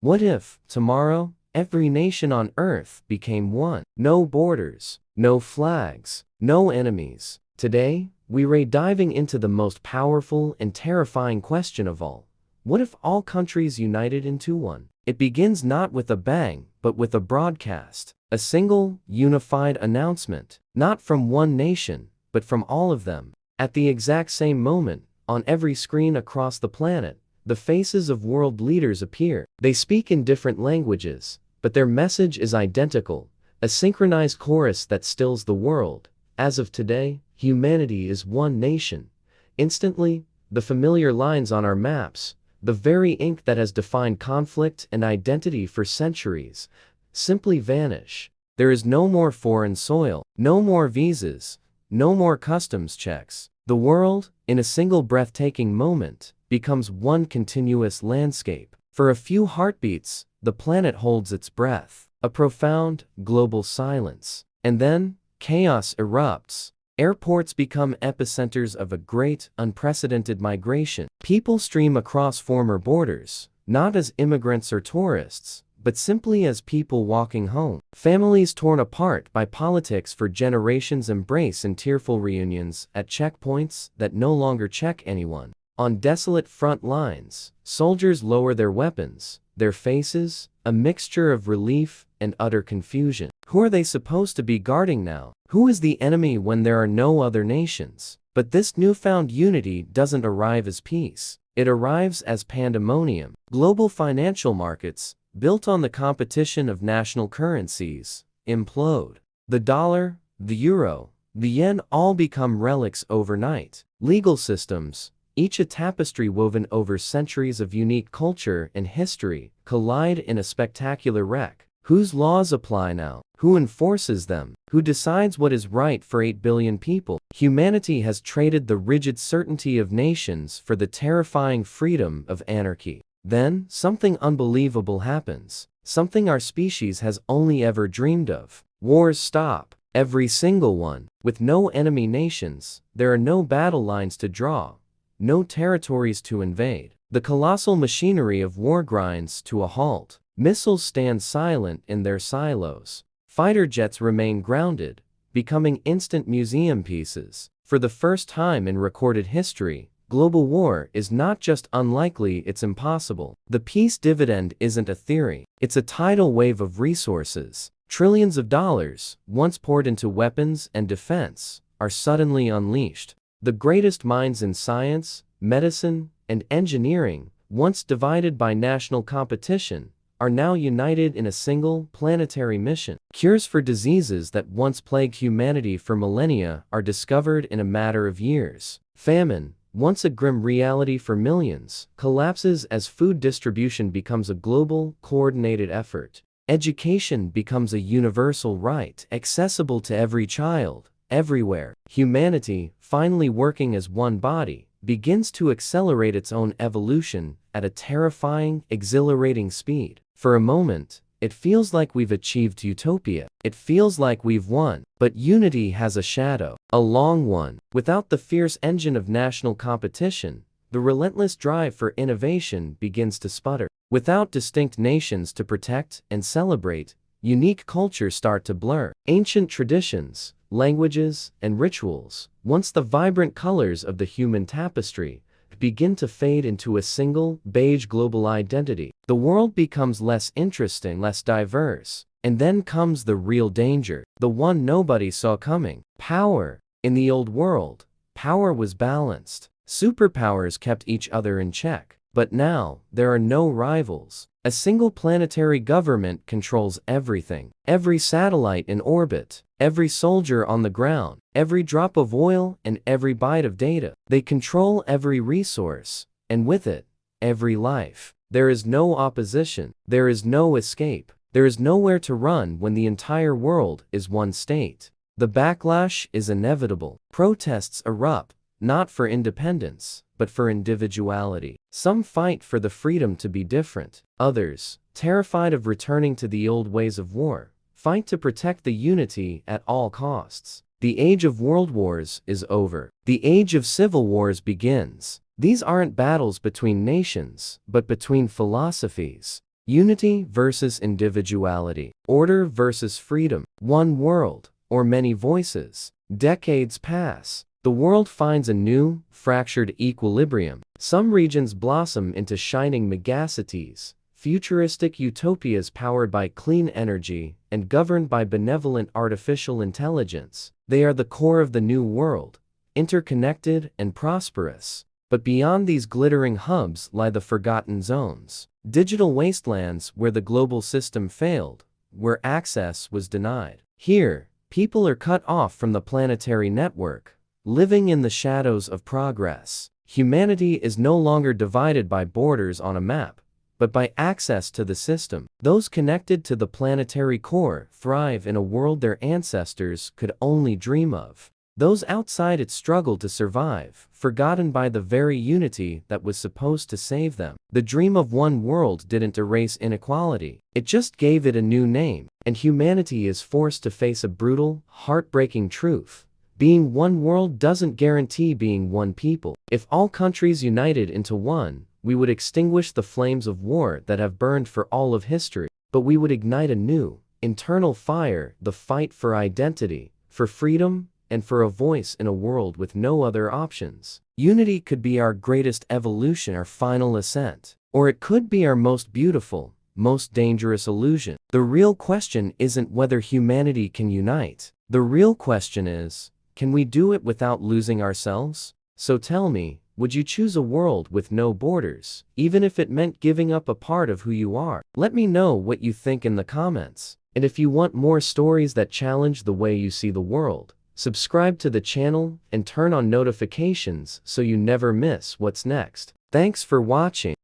What if, tomorrow, every nation on Earth became one? No borders, no flags, no enemies. Today, we're diving into the most powerful and terrifying question of all. What if all countries united into one? It begins not with a bang, but with a broadcast. A single, unified announcement. Not from one nation, but from all of them. At the exact same moment, on every screen across the planet, the faces of world leaders appear. They speak in different languages, but their message is identical, a synchronized chorus that stills the world. As of today, humanity is one nation. Instantly, the familiar lines on our maps, the very ink that has defined conflict and identity for centuries, simply vanish. There is no more foreign soil, no more visas, no more customs checks. The world, in a single breathtaking moment, becomes one continuous landscape. For a few heartbeats, the planet holds its breath, a profound, global silence. And then, chaos erupts. Airports become epicenters of a great, unprecedented migration. People stream across former borders, not as immigrants or tourists, but simply as people walking home. Families torn apart by politics for generations embrace in tearful reunions at checkpoints that no longer check anyone. On desolate front lines, soldiers lower their weapons, their faces, a mixture of relief and utter confusion. Who are they supposed to be guarding now? Who is the enemy when there are no other nations? But this newfound unity doesn't arrive as peace. It arrives as pandemonium. Global financial markets, built on the competition of national currencies, implode. The dollar, the euro, the yen all become relics overnight. Legal systems, each a tapestry woven over centuries of unique culture and history, collide in a spectacular wreck. Whose laws apply now? Who enforces them? Who decides what is right for 8 billion people? Humanity has traded the rigid certainty of nations for the terrifying freedom of anarchy. Then, something unbelievable happens. Something our species has only ever dreamed of. Wars stop. Every single one. With no enemy nations, there are no battle lines to draw, no territories to invade. The colossal machinery of war grinds to a halt. Missiles stand silent in their silos. Fighter jets remain grounded, becoming instant museum pieces. For the first time in recorded history, global war is not just unlikely, it's impossible. The peace dividend isn't a theory. It's a tidal wave of resources. Trillions of dollars, once poured into weapons and defense, are suddenly unleashed. The greatest minds in science, medicine, and engineering, once divided by national competition, are now united in a single, planetary mission. Cures for diseases that once plagued humanity for millennia are discovered in a matter of years. Famine, once a grim reality for millions, collapses as food distribution becomes a global, coordinated effort. Education becomes a universal right, accessible to every child, everywhere. Humanity, finally working as one body, begins to accelerate its own evolution at a terrifying, exhilarating speed. For a moment, it feels like we've achieved utopia. It feels like we've won. But unity has a shadow, a long one. Without the fierce engine of national competition, the relentless drive for innovation begins to sputter. Without distinct nations to protect and celebrate, unique cultures start to blur. Ancient traditions, languages, and rituals, once the vibrant colors of the human tapestry, begin to fade into a single, beige global identity. The world becomes less interesting, less diverse. And then comes the real danger, the one nobody saw coming. Power. In the old world, power was balanced. Superpowers kept each other in check. But now, there are no rivals. A single planetary government controls everything. Every satellite in orbit, every soldier on the ground, every drop of oil, and every byte of data. They control every resource, and with it, every life. There is no opposition. There is no escape. There is nowhere to run when the entire world is one state. The backlash is inevitable. Protests erupt, not for independence, but for individuality. Some fight for the freedom to be different. Others, terrified of returning to the old ways of war, fight to protect the unity at all costs. The age of world wars is over. The age of civil wars begins. These aren't battles between nations, but between philosophies. Unity versus individuality. Order versus freedom. One world, or many voices. Decades pass. The world finds a new, fractured equilibrium. Some regions blossom into shining megacities, futuristic utopias powered by clean energy and governed by benevolent artificial intelligence. They are the core of the new world, interconnected and prosperous. But beyond these glittering hubs lie the forgotten zones. Digital wastelands where the global system failed, where access was denied. Here, people are cut off from the planetary network, living in the shadows of progress. Humanity is no longer divided by borders on a map, but by access to the system. Those connected to the planetary core thrive in a world their ancestors could only dream of. Those outside it struggle to survive, forgotten by the very unity that was supposed to save them. The dream of one world didn't erase inequality, it just gave it a new name, and humanity is forced to face a brutal, heartbreaking truth. Being one world doesn't guarantee being one people. If all countries united into one, we would extinguish the flames of war that have burned for all of history. But we would ignite a new, internal fire, the fight for identity, for freedom, and for a voice in a world with no other options. Unity could be our greatest evolution, our final ascent. Or it could be our most beautiful, most dangerous illusion. The real question isn't whether humanity can unite. The real question is, can we do it without losing ourselves? So tell me, would you choose a world with no borders, even if it meant giving up a part of who you are? Let me know what you think in the comments. And if you want more stories that challenge the way you see the world, subscribe to the channel and turn on notifications so you never miss what's next. Thanks for watching.